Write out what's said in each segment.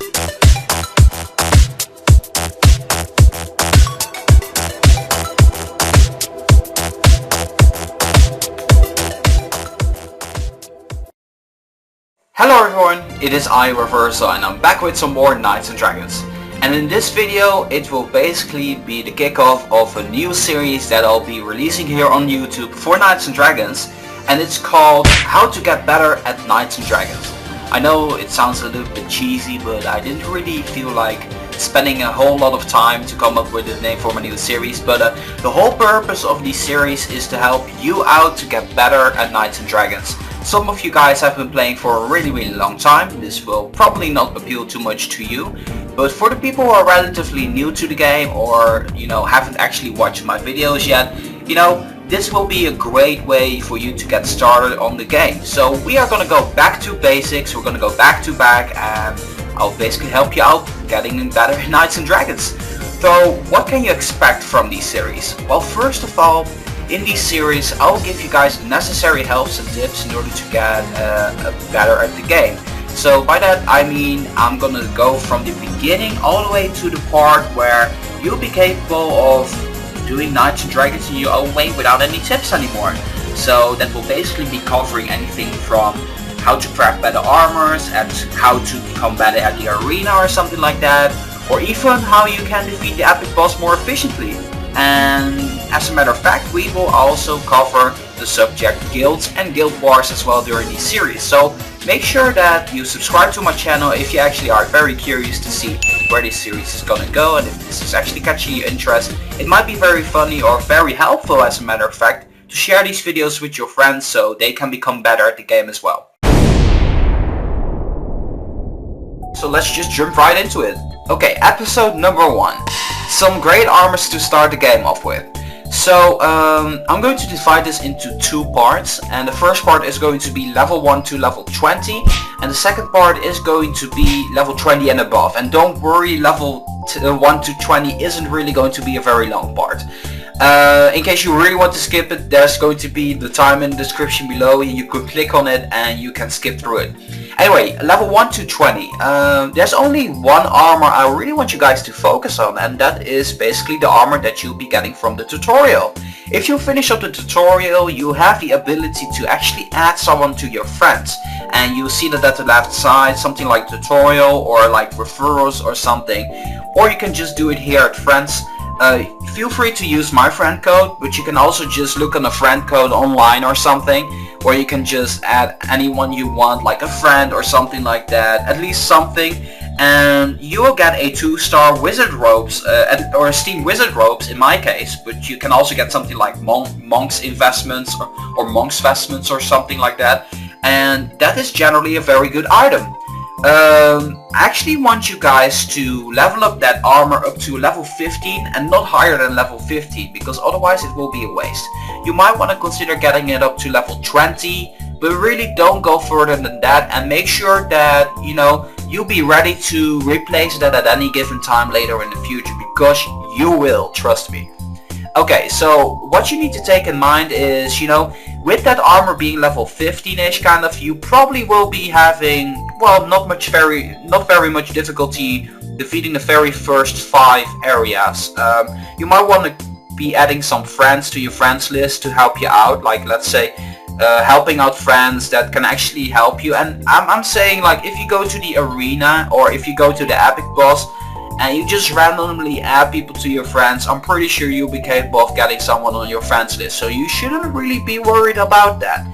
Hello everyone, it is I, Reversal, and I'm back with some more Knights and Dragons. And in this video it will basically be the kickoff of a new series that I'll be releasing here on YouTube for Knights and Dragons, and it's called How to Get Better at Knights and Dragons. I know it sounds a little bit cheesy, but I didn't really feel like spending a whole lot of time to come up with a name for my new series, but the whole purpose of this series is to help you out to get better at Knights and Dragons. Some of you guys have been playing for a really long time. This will probably not appeal too much to you, but for the people who are relatively new to the game or haven't actually watched my videos yet, this will be a great way for you to get started on the game. So we are gonna go back to basics, we're gonna go back to back, and I'll basically help you out getting better at Knights and Dragons. So what can you expect from these series? Well, first of all, in this series I'll give you guys the necessary helps and tips in order to get better at the game. So by that I mean I'm gonna go from the beginning all the way to the part where you'll be capable of doing Knights and Dragons in your own way without any tips anymore. So that will basically be covering anything from how to craft better armors, and how to become better at the arena or something like that, or even how you can defeat the epic boss more efficiently. And as a matter of fact, we will also cover the subject guilds and guild wars as well during this series. So make sure that you subscribe to my channel if you actually are very curious to see where this series is gonna go, and if this is actually catching your interest. It might be very funny or very helpful, as a matter of fact, to share these videos with your friends so they can become better at the game as well. So let's just jump right into it. Okay, episode number 1. Some great armors to start the game off with. So I'm going to divide this into 2 parts, and the first part is going to be level 1 to level 20, and the second part is going to be level 20 and above. And don't worry, level 1 to 20 isn't really going to be a very long part. In case you really want to skip it, there's going to be the time in the description below. You could click on it and you can skip through it. Anyway, level 1 to 20. There's only one armor I really want you guys to focus on, and that is basically the armor that you'll be getting from the tutorial. If you finish up the tutorial, you have the ability to actually add someone to your friends, and you'll see that at the left side, something like tutorial or like referrals or something, or you can just do it here at friends. Feel free to use my friend code, but you can also just look on a friend code online or something, or you can just add anyone you want, like a friend or something like that, at least something, and you will get a 2-star wizard robes, or steam wizard robes in my case, but you can also get something like monk's investments or monk's vestments or something like that, and that is generally a very good item. I actually want you guys to level up that armor up to level 15 and not higher than level 15, because otherwise it will be a waste. You might want to consider getting it up to level 20, but really don't go further than that, and make sure that you'll be ready to replace that at any given time later in the future, because you will, trust me. Okay, so what you need to take in mind is, with that armor being level 15-ish kind of, you probably will be having, well, not very much difficulty defeating the very first 5 areas. You might want to be adding some friends to your friends list to help you out, like let's say helping out friends that can actually help you. And I'm saying, like, if you go to the arena or if you go to the epic boss and you just randomly add people to your friends, I'm pretty sure you'll be capable of getting someone on your friends list, so you shouldn't really be worried about that.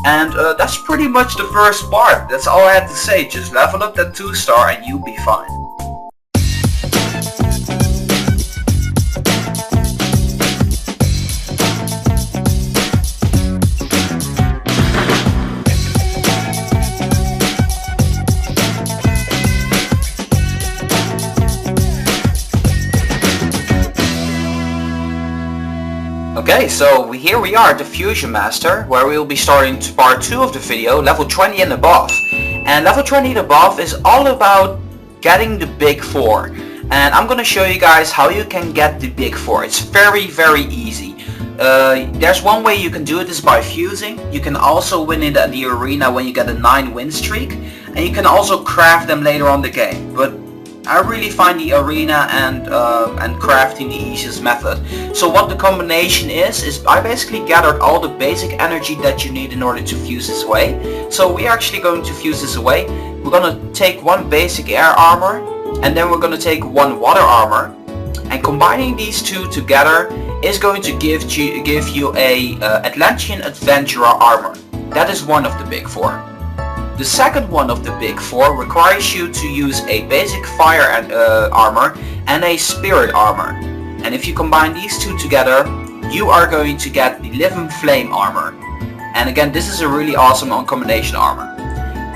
And that's pretty much the first part. That's all I had to say. Just level up that 2-star and you'll be fine. Okay, so here we are at the Fusion Master, where we will be starting part 2 of the video, level 20 and above. And level 20 and above is all about getting the big 4. And I'm gonna show you guys how you can get the big 4. It's very easy. There's one way you can do it is by fusing. You can also win it at the arena when you get a 9 win streak, and you can also craft them later on the game. But I really find the arena and crafting the easiest method. So what the combination is I basically gathered all the basic energy that you need in order to fuse this away. So we're actually going to fuse this away. We're gonna take one basic air armor, and then we're gonna take one water armor, and combining these two together is going to give you a Atlantean Avenger armor. That is one of the big four. The second one of the big four requires you to use a basic fire armor and a spirit armor. And if you combine these two together, you are going to get the living flame armor. And again, this is a really awesome combination armor.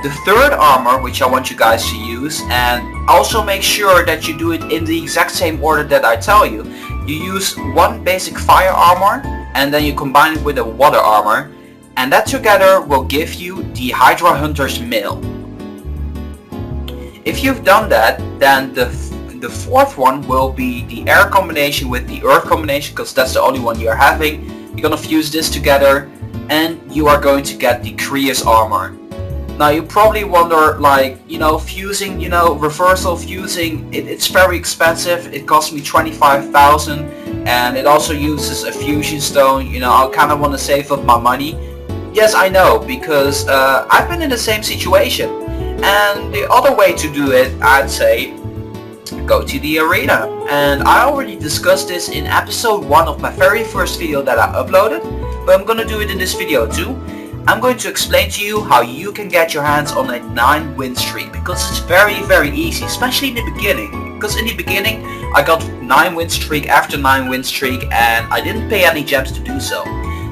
The third armor, which I want you guys to use, and also make sure that you do it in the exact same order that I tell you. You use one basic fire armor, and then you combine it with a water armor. And that together will give you the Hydra Hunter's Mail. If you've done that, then the fourth one will be the air combination with the earth combination, because that's the only one you're having. You're gonna fuse this together, and you are going to get the Krios armor. Now you probably wonder, like, fusing, reversal fusing, it's very expensive. It cost me 25,000, and it also uses a fusion stone. I kind of want to save up my money. Yes, I know, because I've been in the same situation. And the other way to do it, I'd say, go to the arena. And I already discussed this in episode 1 of my very first video that I uploaded, but I'm gonna do it in this video too. I'm going to explain to you how you can get your hands on a 9 win streak, because it's very, very easy, especially in the beginning. Because in the beginning, I got 9 win streak after 9 win streak, and I didn't pay any gems to do so.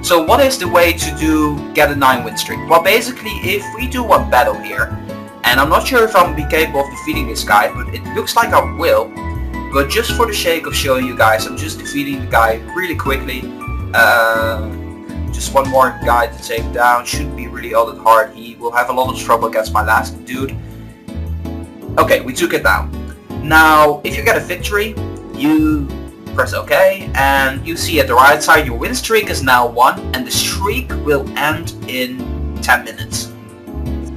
So what is the way to get a 9 win streak? Well, basically, if we do one battle here, and I'm not sure if I'm capable of defeating this guy, but it looks like I will. But just for the sake of showing you guys, I'm just defeating the guy really quickly. Just one more guy to take down. Shouldn't be really all that hard. He will have a lot of trouble against my last dude. Okay, we took it down. Now, if you get a victory, you press OK, and you see at the right side your win streak is now 1, and the streak will end in 10 minutes.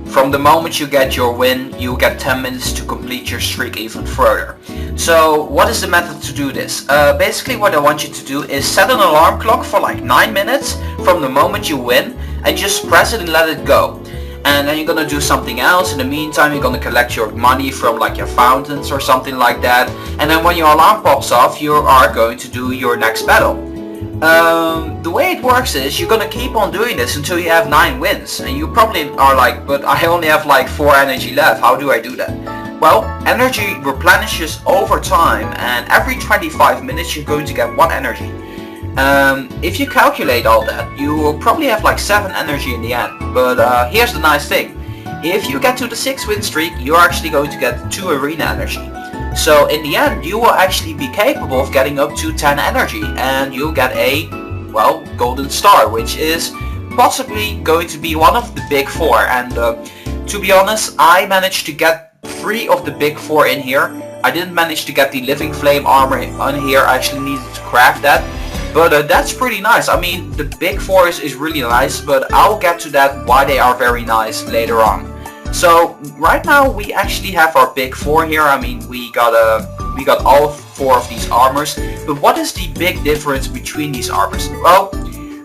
From the moment you get your win, you get 10 minutes to complete your streak even further. So what is the method to do this? Basically what I want you to do is set an alarm clock for like 9 minutes from the moment you win, and just press it and let it go. And then you're gonna do something else. In the meantime, you're gonna collect your money from like your fountains or something like that. And then when your alarm pops off, you are going to do your next battle. The way it works is you're gonna keep on doing this until you have 9 wins. And you probably are like, but I only have like 4 energy left. How do I do that? Well, energy replenishes over time, and every 25 minutes you're going to get 1 energy. If you calculate all that, you will probably have like 7 energy in the end. But here's the nice thing. If you get to the 6 win streak, you're actually going to get 2 arena energy. So in the end, you will actually be capable of getting up to 10 energy, and you'll get a, well, golden star, which is possibly going to be one of the big 4. And to be honest, I managed to get 3 of the big 4 in here. I didn't manage to get the living flame armor on here. I actually needed to craft that. But that's pretty nice. I mean, the big 4 is really nice, but I'll get to that why they are very nice later on. So right now we actually have our big 4 here. I mean, we got all 4 of these armors. But what is the big difference between these armors? Well,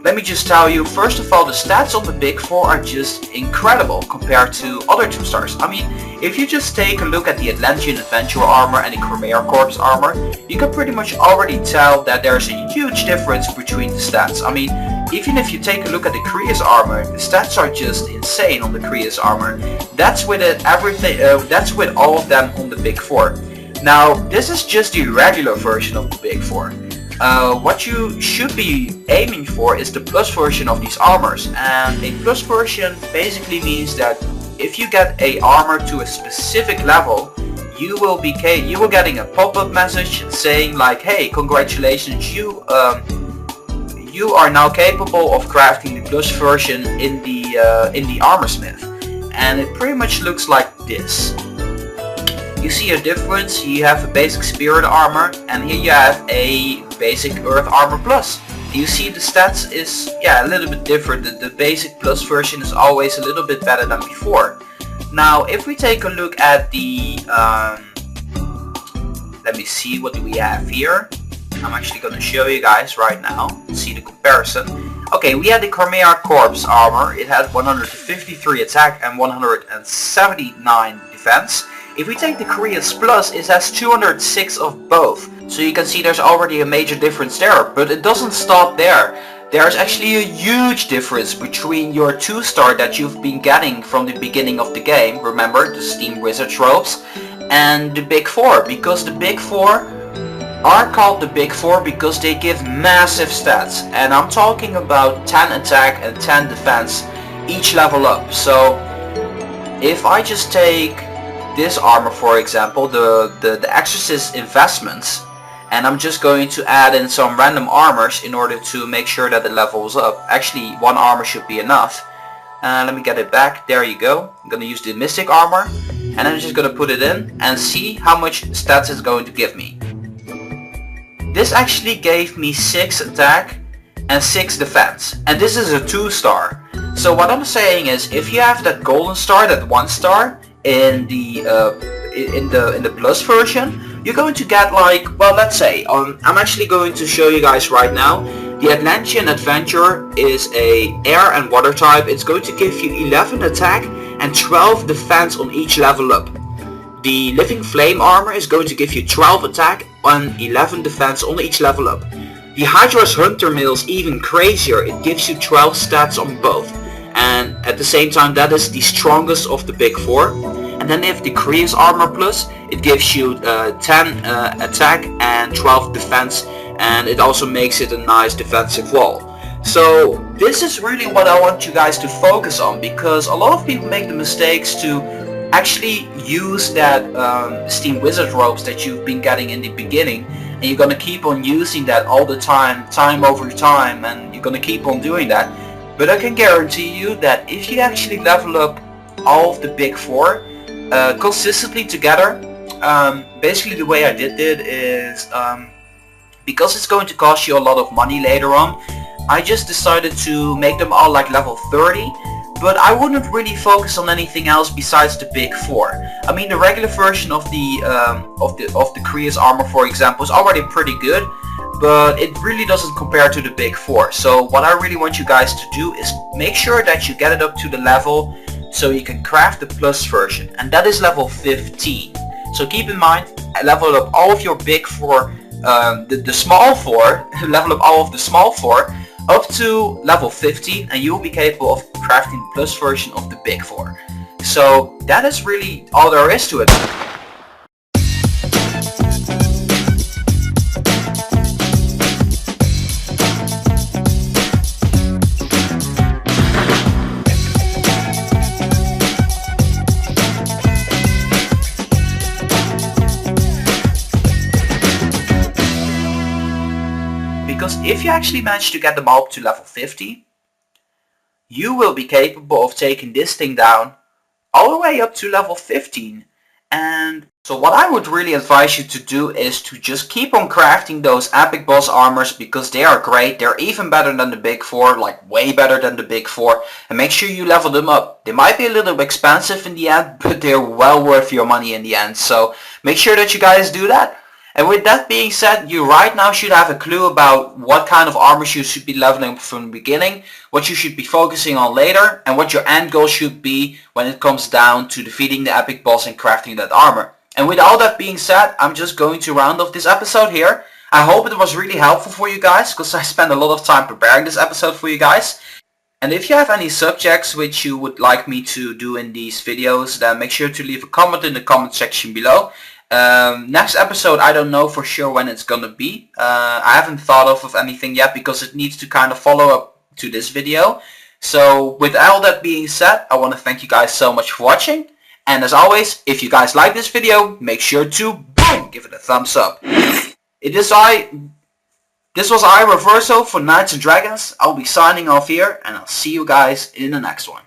let me just tell you, first of all, the stats on the big 4 are just incredible compared to other 2 stars. I mean, if you just take a look at the Atlantean Avenger armor and the Khmer Corps armor, you can pretty much already tell that there's a huge difference between the stats. I mean, even if you take a look at the Krios armor, the stats are just insane on the Krios armor. That's with that's with all of them on the big 4. Now, this is just the regular version of the big 4. What you should be aiming for is the plus version of these armors, and a plus version basically means that if you get a armor to a specific level, you will getting a pop-up message saying like, hey, congratulations, you are now capable of crafting the plus version in the armor smith, and it pretty much looks like this. You see a difference. You have a basic spirit armor, and here you have a basic earth armor plus. You see the stats is a little bit different. The basic plus version is always a little bit better than before. Now if we take a look at the let me see, what do we have here? I'm actually going to show you guys right now. See the comparison. Okay, we had the Chimera Corps armor. It had 153 attack and 179 defense. If we take the Korea's Plus, it has 206 of both. So you can see there's already a major difference there. But it doesn't stop there. There's actually a huge difference between your 2-star that you've been getting from the beginning of the game. Remember, the Steam Wizards robes. And the Big 4. Because the Big 4 are called the Big 4 because they give massive stats. And I'm talking about 10 attack and 10 defense each level up. So if I just take this armor, for example, the Exorcist investments, and I'm just going to add in some random armors in order to make sure that it levels up. Actually, one armor should be enough. Let me get it back. There you go. I'm going to use the Mystic armor, and I'm just going to put it in and see how much stats it's going to give me. This actually gave me 6 attack and 6 defense, and this is a 2-star. So what I'm saying is, if you have that golden star, that 1-star in the plus version, you're going to get like, well, let's say, I'm actually going to show you guys right now. The Atlantean Avenger is a air and water type. It's going to give you 11 attack and 12 defense on each level up. The Living Flame armor is going to give you 12 attack and 11 defense on each level up. The Hydra's Hunter Mail is even crazier. It gives you 12 stats on both. And at the same time, that is the strongest of the Big 4. And then if the Korea's Armor Plus, it gives you 10 attack and 12 defense, and it also makes it a nice defensive wall. So this is really what I want you guys to focus on, because a lot of people make the mistakes to actually use that Steam Wizard robes that you've been getting in the beginning, and you're gonna keep on using that all the time over time, and you're gonna keep on doing that. But I can guarantee you that if you actually level up all of the Big 4 consistently together, basically the way I did it is, because it's going to cost you a lot of money later on, I just decided to make them all like level 30, but I wouldn't really focus on anything else besides the Big 4. I mean, the regular version of the Korea's armor, for example, is already pretty good, but it really doesn't compare to the Big 4. So what I really want you guys to do is make sure that you get it up to the level so you can craft the plus version, and that is level 15. So keep in mind, level up all of your Big 4, the small 4, level up all of the small 4 up to level 15, and you will be capable of crafting the plus version of the Big 4. So that is really all there is to it. Because if you actually manage to get them all up to level 50, you will be capable of taking this thing down all the way up to level 15. And so what I would really advise you to do is to just keep on crafting those epic boss armors, because they are great. They're even better than the Big 4, like way better than the Big 4. And make sure you level them up. They might be a little expensive in the end, but they're well worth your money in the end. So make sure that you guys do that. And with that being said, you right now should have a clue about what kind of armors you should be leveling up from the beginning, what you should be focusing on later, and what your end goal should be when it comes down to defeating the epic boss and crafting that armor. And with all that being said, I'm just going to round off this episode here. I hope it was really helpful for you guys, because I spent a lot of time preparing this episode for you guys. And if you have any subjects which you would like me to do in these videos, then make sure to leave a comment in the comment section below. Next episode, I don't know for sure when it's gonna be. I haven't thought of anything yet, because it needs to kind of follow up to this video. So with all that being said, I want to thank you guys so much for watching. And as always, if you guys like this video, make sure to boom, give it a thumbs up. This was I, Reverso, for Knights and Dragons. I'll be signing off here, and I'll see you guys in the next one.